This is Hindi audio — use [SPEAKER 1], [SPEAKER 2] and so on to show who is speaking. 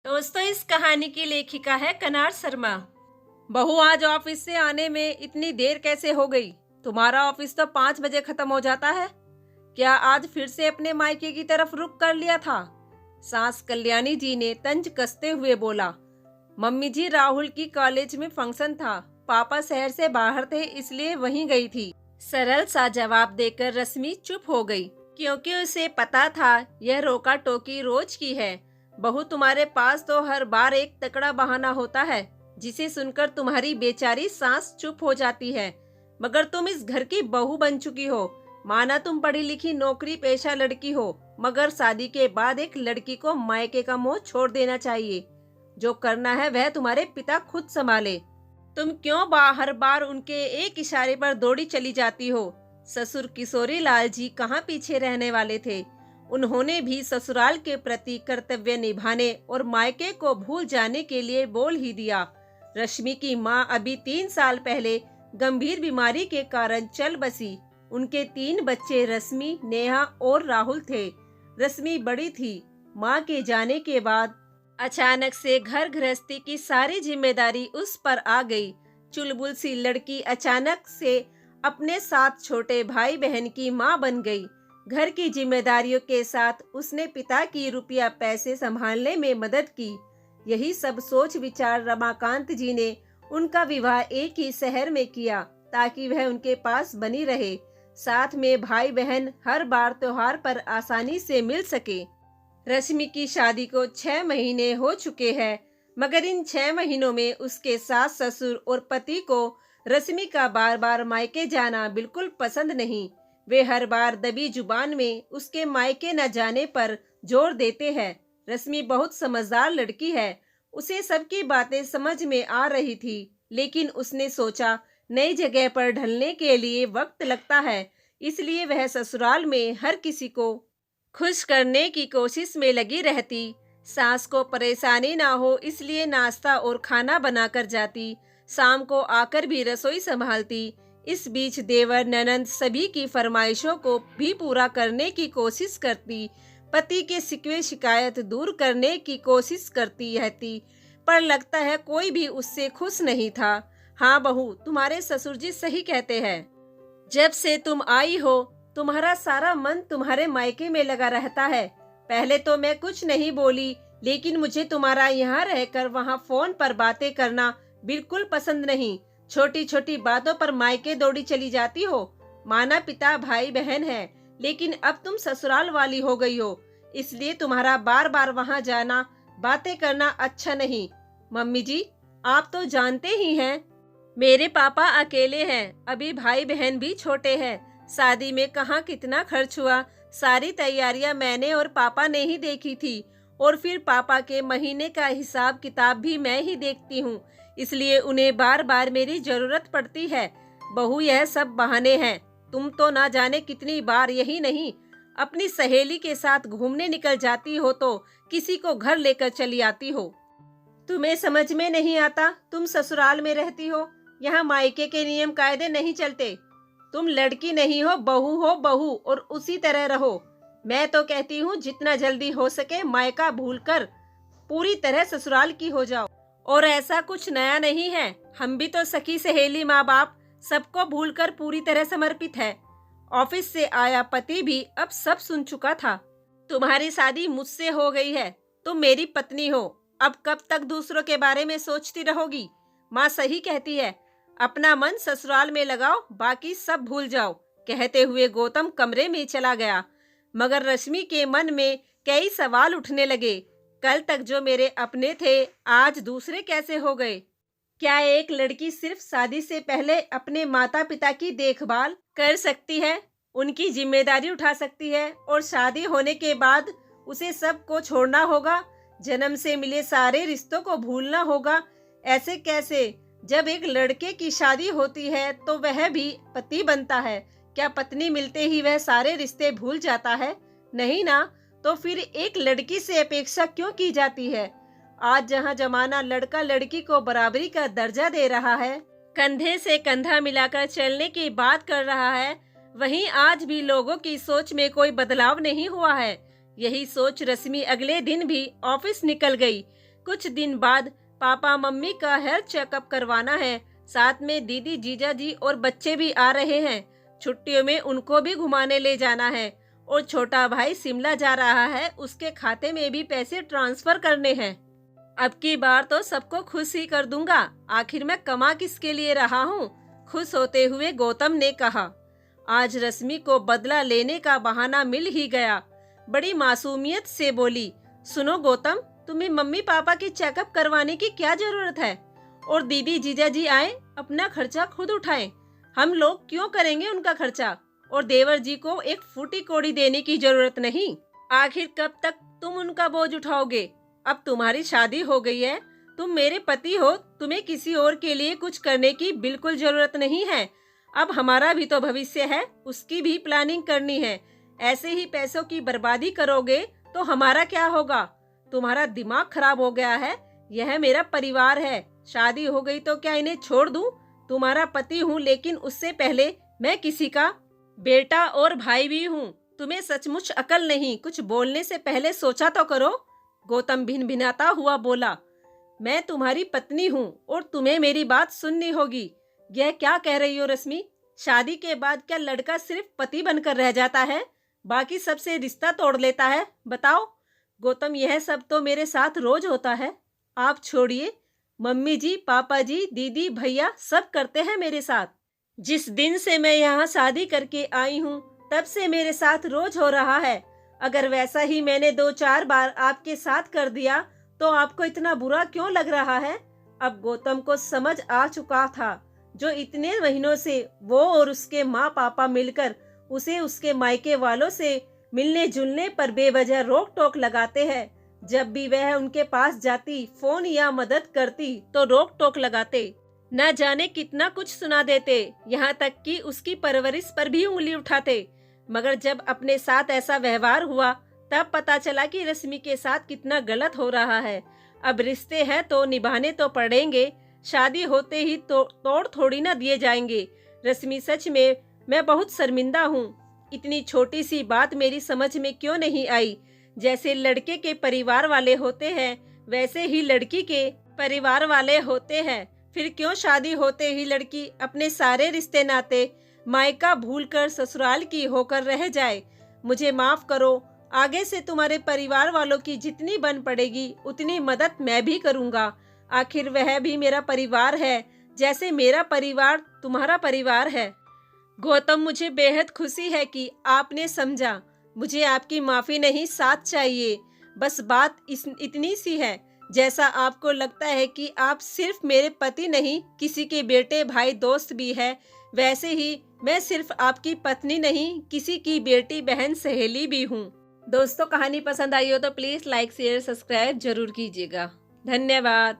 [SPEAKER 1] दोस्तों, इस कहानी की लेखिका है कनार शर्मा। बहू, आज ऑफिस से आने में इतनी देर कैसे हो गई? तुम्हारा ऑफिस तो 5 बजे खत्म हो जाता है। क्या आज फिर से अपने मायके की तरफ रुख कर लिया था? सास कल्याणी जी ने तंज कसते हुए बोला। मम्मी जी, राहुल की कॉलेज में फंक्शन था। पापा शहर से बाहर थे, इसलिए वहीं गई थी। सरल सा जवाब देकर रश्मि चुप हो गई, क्योंकि उसे पता था यह रोका टोकी रोज की है। बहू, तुम्हारे पास तो हर बार एक तकड़ा बहाना होता है, जिसे सुनकर तुम्हारी बेचारी सांस चुप हो जाती है। मगर तुम इस घर की बहू बन चुकी हो। माना तुम पढ़ी लिखी नौकरी पेशा लड़की हो, मगर शादी के बाद एक लड़की को मायके का मोह छोड़ देना चाहिए। जो करना है वह तुम्हारे पिता खुद संभाले। तुम क्यों हर बार उनके एक इशारे पर दौड़ी चली जाती हो? ससुर किशोरी लाल जी कहाँ पीछे रहने वाले थे। उन्होंने भी ससुराल के प्रति कर्तव्य निभाने और मायके को भूल जाने के लिए बोल ही दिया। रश्मि की माँ अभी 3 साल पहले गंभीर बीमारी के कारण चल बसी। उनके 3 बच्चे रश्मि, नेहा और राहुल थे। रश्मि बड़ी थी। माँ के जाने के बाद अचानक से घर गृहस्थी की सारी जिम्मेदारी उस पर आ गई। चुलबुल सी लड़की अचानक से अपने 7 छोटे भाई बहन की माँ बन गई। घर की जिम्मेदारियों के साथ उसने पिता की रुपया पैसे संभालने में मदद की। यही सब सोच विचार रमाकांत जी ने उनका विवाह एक ही शहर में किया, ताकि वह उनके पास बनी रहे। साथ में भाई बहन हर बार त्योहार पर आसानी से मिल सके। रश्मि की शादी को 6 महीने हो चुके हैं, मगर इन 6 महीनों में उसके सास ससुर और पति को रश्मि का बार बार मायके जाना बिल्कुल पसंद नहीं। वे हर बार दबी जुबान में उसके मायके न जाने पर जोर देते हैं। रश्मि बहुत समझदार लड़की है। उसे सबकी बातें समझ में आ रही थी, लेकिन उसने सोचा नई जगह पर ढलने के लिए वक्त लगता है, इसलिए वह ससुराल में हर किसी को खुश करने की कोशिश में लगी रहती। सास को परेशानी ना हो, इसलिए नाश्ता और खाना बनाकर जाती। शाम को आकर भी रसोई संभालती। इस बीच देवर ननंद सभी की फरमाइशों को भी पूरा करने की कोशिश करती। पति के शिकवे शिकायत दूर करने की कोशिश करती रहती, पर लगता है कोई भी उससे खुश नहीं था। हाँ बहू, तुम्हारे ससुर जी सही कहते हैं। जब से तुम आई हो, तुम्हारा सारा मन तुम्हारे मायके में लगा रहता है। पहले तो मैं कुछ नहीं बोली, लेकिन मुझे तुम्हारा यहाँ रहकर वहाँ फोन पर बातें करना बिल्कुल पसंद नहीं। छोटी छोटी बातों पर मायके दौड़ी चली जाती हो। माना पिता भाई बहन है, लेकिन अब तुम ससुराल वाली हो गई हो, इसलिए तुम्हारा बार बार वहाँ जाना, बातें करना अच्छा नहीं। मम्मी जी, आप तो जानते ही हैं, मेरे पापा अकेले हैं। अभी भाई बहन भी छोटे हैं। शादी में कहाँ कितना खर्च हुआ, सारी तैयारियां मैंने और पापा ने ही देखी थी। और फिर पापा के महीने का हिसाब किताब भी मैं ही देखती हूँ, इसलिए उन्हें बार बार मेरी जरूरत पड़ती है। बहू, यह सब बहाने हैं। तुम तो ना जाने कितनी बार यही नहीं, अपनी सहेली के साथ घूमने निकल जाती हो तो किसी को घर लेकर चली आती हो। तुम्हें समझ में नहीं आता? तुम ससुराल में रहती हो, यहाँ मायके के नियम कायदे नहीं चलते। तुम लड़की नहीं हो, बहू हो बहू, और उसी तरह रहो। मैं तो कहती हूँ जितना जल्दी हो सके मायका भूलकर पूरी तरह ससुराल की हो जाओ। और ऐसा कुछ नया नहीं है, हम भी तो सखी सहेली माँ बाप सबको भूलकर पूरी तरह समर्पित है। ऑफिस से आया पति भी अब सब सुन चुका था। तुम्हारी शादी मुझसे हो गई है, तुम मेरी पत्नी हो। अब कब तक दूसरों के बारे में सोचती रहोगी? माँ सही कहती है, अपना मन ससुराल में लगाओ, बाकी सब भूल जाओ। कहते हुए गौतम कमरे में चला गया। मगर रश्मि के मन में कई सवाल उठने लगे। कल तक जो मेरे अपने थे, आज दूसरे कैसे हो गए? क्या एक लड़की सिर्फ शादी से पहले अपने माता पिता की देखभाल कर सकती है, उनकी जिम्मेदारी उठा सकती है, और शादी होने के बाद उसे सब को छोड़ना होगा, जन्म से मिले सारे रिश्तों को भूलना होगा? ऐसे कैसे? जब एक लड़के की शादी होती है तो वह भी पति बनता है। क्या पत्नी मिलते ही वह सारे रिश्ते भूल जाता है? नहीं ना। तो फिर एक लड़की से अपेक्षा क्यों की जाती है? आज जहां जमाना लड़का लड़की को बराबरी का दर्जा दे रहा है, कंधे से कंधा मिलाकर चलने की बात कर रहा है, वहीं आज भी लोगों की सोच में कोई बदलाव नहीं हुआ है। यही सोच रश्मि अगले दिन भी ऑफिस निकल गई। कुछ दिन बाद पापा मम्मी का हेल्थ चेकअप करवाना है। साथ में दीदी जीजा जी और बच्चे भी आ रहे हैं। छुट्टियों में उनको भी घुमाने ले जाना है और छोटा भाई शिमला जा रहा है, उसके खाते में भी पैसे ट्रांसफर करने हैं। अब की बार तो सबको खुश ही कर दूंगा। आखिर मैं कमा किसके लिए रहा हूँ? खुश होते हुए गौतम ने कहा। आज रश्मि को बदला लेने का बहाना मिल ही गया। बड़ी मासूमियत से बोली, सुनो गौतम, तुम्हें मम्मी पापा की चेकअप करवाने की क्या जरूरत है? और दीदी जीजा जी आए, अपना खर्चा खुद उठाएं। हम लोग क्यों करेंगे उनका खर्चा? और देवर जी को एक फूटी कौड़ी देने की जरूरत नहीं। आखिर कब तक तुम उनका बोझ उठाओगे? अब तुम्हारी शादी हो गई है, तुम मेरे पति हो, तुम्हें किसी और के लिए कुछ करने की बिल्कुल जरूरत नहीं है। अब हमारा भी तो भविष्य है, उसकी भी प्लानिंग करनी है। ऐसे ही पैसों की बर्बादी करोगे तो हमारा क्या होगा? तुम्हारा दिमाग खराब हो गया है। यह मेरा परिवार है। शादी हो गई तो क्या इन्हें छोड़ दूं? तुम्हारा पति हूँ, लेकिन उससे पहले मैं किसी का बेटा और भाई भी हूँ। तुम्हें सचमुच अकल नहीं? कुछ बोलने से पहले सोचा तो करो। गौतम भिनभिनाता हुआ बोला, मैं तुम्हारी पत्नी हूँ और तुम्हें मेरी बात सुननी होगी। यह क्या कह रही हो रश्मि? शादी के बाद क्या लड़का सिर्फ पति बनकर रह जाता है, बाकी सबसे रिश्ता तोड़ लेता है? बताओ गौतम, यह सब तो मेरे साथ रोज होता है। आप छोड़िए, मम्मी जी, पापा जी, दीदी, भैया सब करते हैं मेरे साथ। जिस दिन से मैं यहाँ शादी करके आई हूँ तब से मेरे साथ रोज हो रहा है। अगर वैसा ही मैंने 2-4 बार आपके साथ कर दिया तो आपको इतना बुरा क्यों लग रहा है? अब गौतम को समझ आ चुका था जो इतने महीनों से वो और उसके माँ पापा मिलकर उसे उसके मायके वालों से मिलने जुलने पर बेवजह रोक टोक लगाते हैं। जब भी वह उनके पास जाती, फोन या मदद करती तो रोक टोक लगाते। न जाने कितना कुछ सुना देते, यहाँ तक कि उसकी परवरिश पर भी उंगली उठाते। मगर जब अपने साथ ऐसा व्यवहार हुआ तब पता चला कि रश्मि के साथ कितना गलत हो रहा है। अब रिश्ते हैं तो निभाने तो पड़ेंगे। शादी होते ही तो तोड़ थोड़ी ना दिए जाएंगे। रश्मि, सच में मैं बहुत शर्मिंदा हूँ। इतनी छोटी सी बात मेरी समझ में क्यों नहीं आई? जैसे लड़के के परिवार वाले होते हैं वैसे ही लड़की के परिवार वाले होते हैं। फिर क्यों शादी होते ही लड़की अपने सारे रिश्ते नाते मायका भूलकर ससुराल की होकर रह जाए? मुझे माफ करो। आगे से तुम्हारे परिवार वालों की जितनी बन पड़ेगी उतनी मदद मैं भी करूंगा। आखिर वह भी मेरा परिवार है, जैसे मेरा परिवार तुम्हारा परिवार है। गौतम, मुझे बेहद खुशी है कि आपने समझा। मुझे आपकी माफी नहीं, साथ चाहिए। बस बात इतनी सी है, जैसा आपको लगता है कि आप सिर्फ मेरे पति नहीं, किसी के बेटे, भाई, दोस्त भी है, वैसे ही मैं सिर्फ आपकी पत्नी नहीं, किसी की बेटी, बहन, सहेली भी हूँ। दोस्तों, कहानी पसंद आई हो तो प्लीज लाइक, शेयर, सब्सक्राइब जरूर कीजिएगा। धन्यवाद।